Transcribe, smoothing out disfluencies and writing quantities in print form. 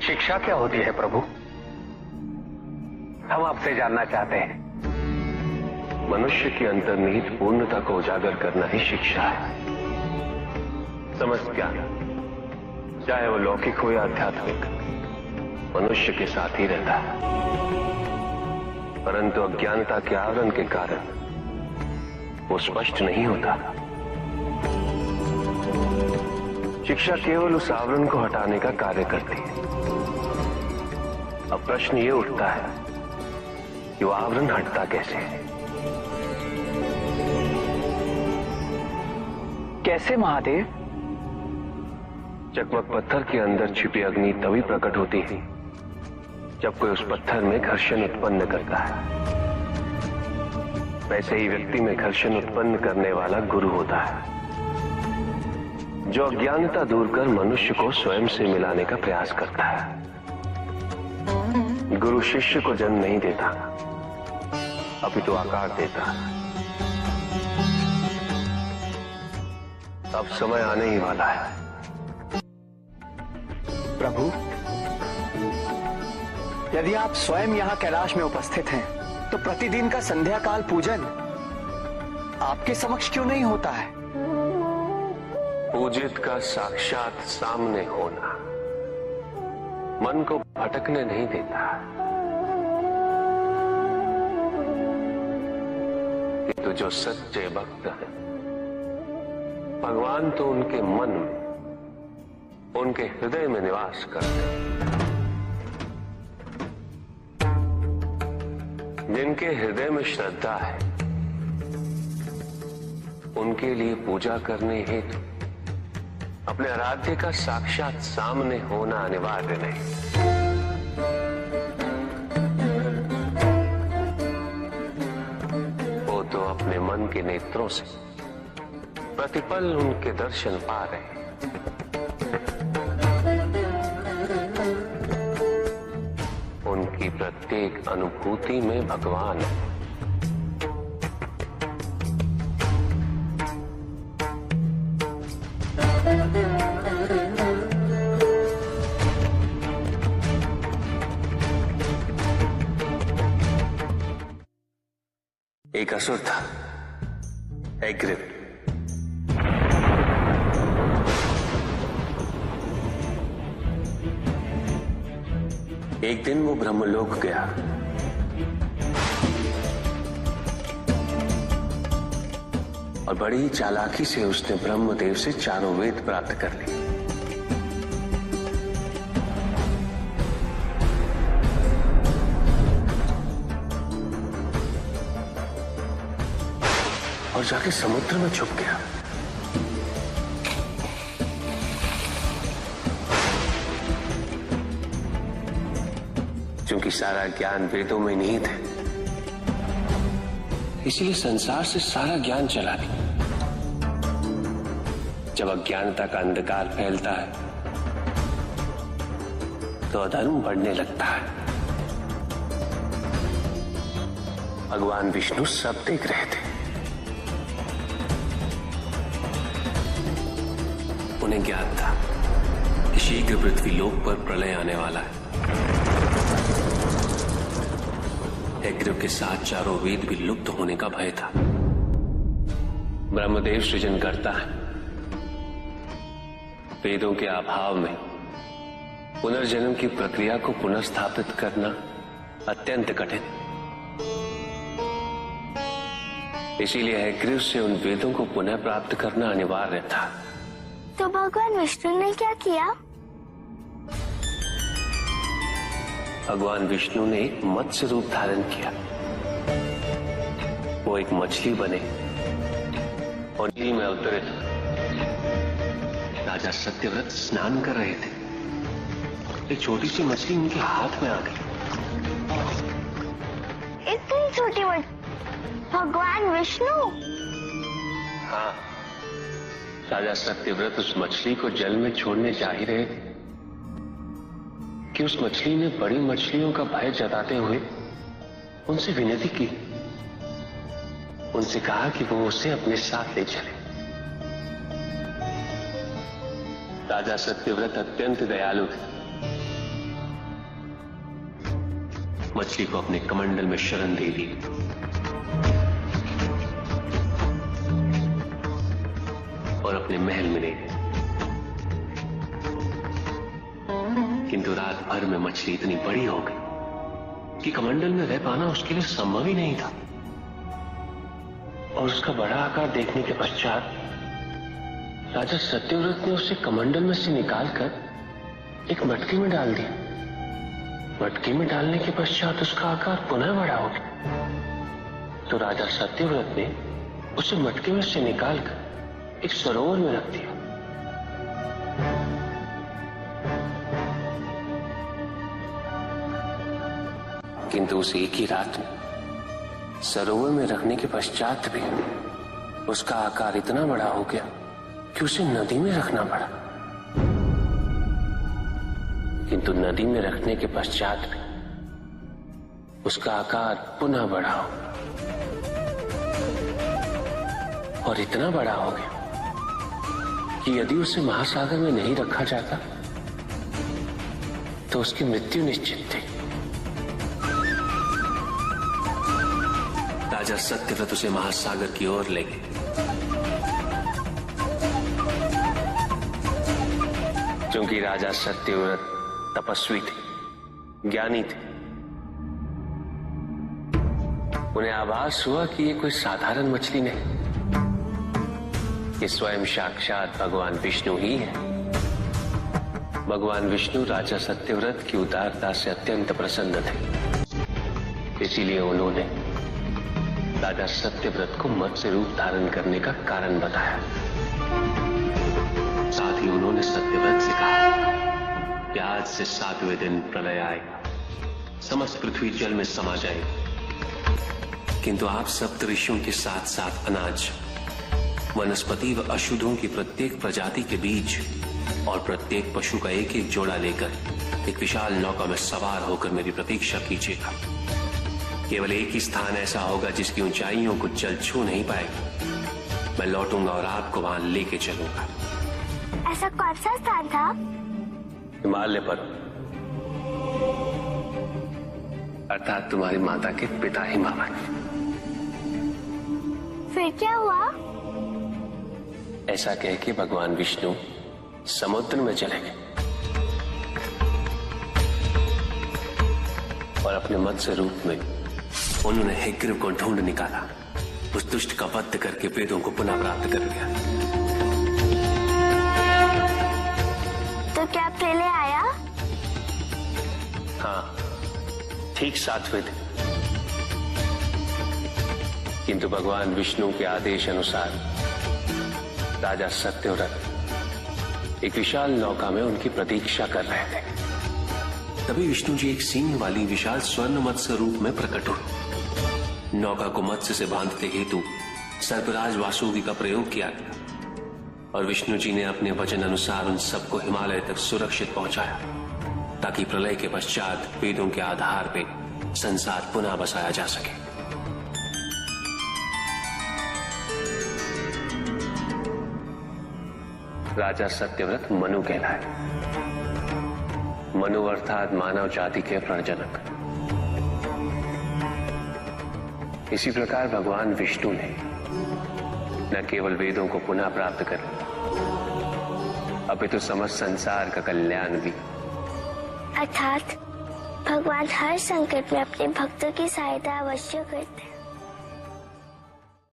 शिक्षा क्या होती है प्रभु? हम आपसे जानना चाहते हैं। मनुष्य की अंतर्निहित पूर्णता को उजागर करना ही शिक्षा है। समस्त ज्ञान, चाहे वो लौकिक हो या आध्यात्मिक, मनुष्य के साथ ही रहता है, परंतु अज्ञानता के आवरण के कारण वो स्पष्ट नहीं होता। शिक्षा केवल उस आवरण को हटाने का कार्य करती है। अब प्रश्न ये उठता है कि वो आवरण हटता कैसे? कैसे महादेव? चकमक पत्थर के अंदर छिपी अग्नि तभी प्रकट होती है जब कोई उस पत्थर में घर्षण उत्पन्न करता है। वैसे ही व्यक्ति में घर्षण उत्पन्न करने वाला गुरु होता है, जो अज्ञानता दूर कर मनुष्य को स्वयं से मिलाने का प्रयास करता है। गुरु शिष्य को जन्म नहीं देता, अपितु आकार देता है। अब समय आने ही वाला है। प्रभु, यदि आप स्वयं यहाँ कैलाश में उपस्थित हैं, तो प्रतिदिन का संध्या काल पूजन आपके समक्ष क्यों नहीं होता है? पूजित का साक्षात सामने होना मन को भटकने नहीं देता। तो जो सच्चे भक्त हैं, भगवान तो उनके मन में, उनके हृदय में निवास करते हैं। जिनके हृदय में श्रद्धा है, उनके लिए पूजा करने हेतु अपने आराध्य का साक्षात सामने होना अनिवार्य नहीं। वो तो अपने मन के नेत्रों से प्रतिपल उनके दर्शन पा रहे हैं। उनकी प्रत्येक अनुभूति में भगवान है। एक असुर था, एग्रिव। एक दिन वो ब्रह्मलोक गया। और बड़ी ही चालाकी से उसने ब्रह्मदेव से चारों वेद प्राप्त कर लिए। और जाके समुद्र में छुप गया। क्योंकि सारा ज्ञान वेदों में निहित है, इसलिए संसार से सारा ज्ञान चला गया। जब अज्ञानता का अंधकार फैलता है तो अधर्म बढ़ने लगता है। भगवान विष्णु सब देख रहे थे। उन्हें ज्ञान था कि शीघ्र पृथ्वी लोक पर प्रलय आने वाला है। एग्रिव के साथ चारों वेद भी लुप्त होने का भय था। ब्रह्मदेव सृजन करता है। वेदों के अभाव में पुनर्जन्म की प्रक्रिया को पुनर्स्थापित करना अत्यंत कठिन। इसीलिए एग्रिव से उन वेदों को पुनः प्राप्त करना अनिवार्य था। तो भगवान विष्णु ने क्या किया? भगवान विष्णु ने एक मत्स्य रूप धारण किया। वो एक मछली बने और नदी में उतरे। राजा सत्यव्रत स्नान कर रहे थे। एक छोटी सी मछली उनके हाथ में आ गई। इतनी छोटी मछली? भगवान विष्णु? हाँ, राजा सत्यव्रत उस मछली को जल में छोड़ने जा ही रहे थे कि उस मछली ने बड़ी मछलियों का भय जताते हुए उनसे विनती की। उनसे कहा कि वो उसे अपने साथ ले चले। राजा सत्यव्रत अत्यंत दयालु थे। मछली को अपने कमंडल में शरण दे दी और अपने महल में ले गए। किंतु रात भर में मछली इतनी बड़ी हो गई कि कमंडल में रह पाना उसके लिए संभव ही नहीं था। और उसका बड़ा आकार देखने के पश्चात राजा सत्यव्रत ने उसे कमंडल में से निकालकर एक मटकी में डाल दिया। मटकी में डालने के पश्चात उसका आकार पुनः बड़ा हो गया। तो राजा सत्यव्रत ने उसे मटकी में से निकालकर एक सरोवर में रख दिया। किंतु उस एक ही रात में सरोवर में रखने के पश्चात भी उसका आकार इतना बड़ा हो गया कि उसे नदी में रखना पड़ा। किंतु नदी में रखने के पश्चात भी उसका आकार पुनः बड़ा हो और इतना बड़ा हो गया कि यदि उसे महासागर में नहीं रखा जाता तो उसकी मृत्यु निश्चित थी। राजा सत्यव्रत उसे महासागर की ओर ले गए। क्योंकि राजा सत्यव्रत तपस्वी थे, ज्ञानी थे, उन्हें आभास हुआ कि ये कोई साधारण मछली नहीं, ये स्वयं साक्षात भगवान विष्णु ही है। भगवान विष्णु राजा सत्यव्रत की उदारता से अत्यंत प्रसन्न थे। इसीलिए उन्होंने राजा सत्यव्रत को मत्स्य रूप धारण करने का कारण बताया। साथ ही उन्होंने सत्यव्रत से कहा कि आज से 7वें दिन प्रलय आएगा, समस्त पृथ्वी जल में समा जाएगी। किंतु आप सप्तऋषियों के साथ साथ अनाज, वनस्पति व अशुद्धों की प्रत्येक प्रजाति के बीज और प्रत्येक पशु का एक एक जोड़ा लेकर एक विशाल नौका में सवार होकर मेरी प्रतीक्षा कीजिएगा। केवल एक ही स्थान ऐसा होगा जिसकी ऊंचाइयों को जल छू नहीं पाएगा। मैं लौटूंगा और आपको वहां लेके चलूंगा। ऐसा कौन सा स्थान था? हिमालय पर, अर्थात तुम्हारी माता के पिता हिमावत। फिर क्या हुआ? ऐसा कह के भगवान विष्णु समुद्र में चले गए और अपने मत्स्य रूप में उन्होंने हिग्रीव को ढूंढ निकाला। उस दुष्ट का वध करके वेदों को पुनः प्राप्त कर लिया। तो क्या प्रलय आया? हाँ, ठीक 7वें दिन। किंतु भगवान विष्णु के आदेश अनुसार राजा सत्यव्रत एक विशाल नौका में उनकी प्रतीक्षा कर रहे थे। तभी विष्णु जी एक सींग वाली विशाल स्वर्ण मत्स्य रूप में प्रकट हुए। नौका को मत्स्य से बांधते हेतु सर्पराज वासुकी का प्रयोग किया गया और विष्णु जी ने अपने वचन अनुसार उन सबको हिमालय तक सुरक्षित पहुंचाया, ताकि प्रलय के पश्चात वेदों के आधार पर संसार पुनः बसाया जा सके। राजा सत्यव्रत मनु कहलाए। मनु अर्थात मानव जाति के प्रणजनक। इसी प्रकार भगवान विष्णु ने न केवल वेदों को पुनः प्राप्त कर अपितु समस्त संसार का कल्याण भी। अर्थात भगवान हर संकट में अपने भक्तों की सहायता अवश्य करते हैं।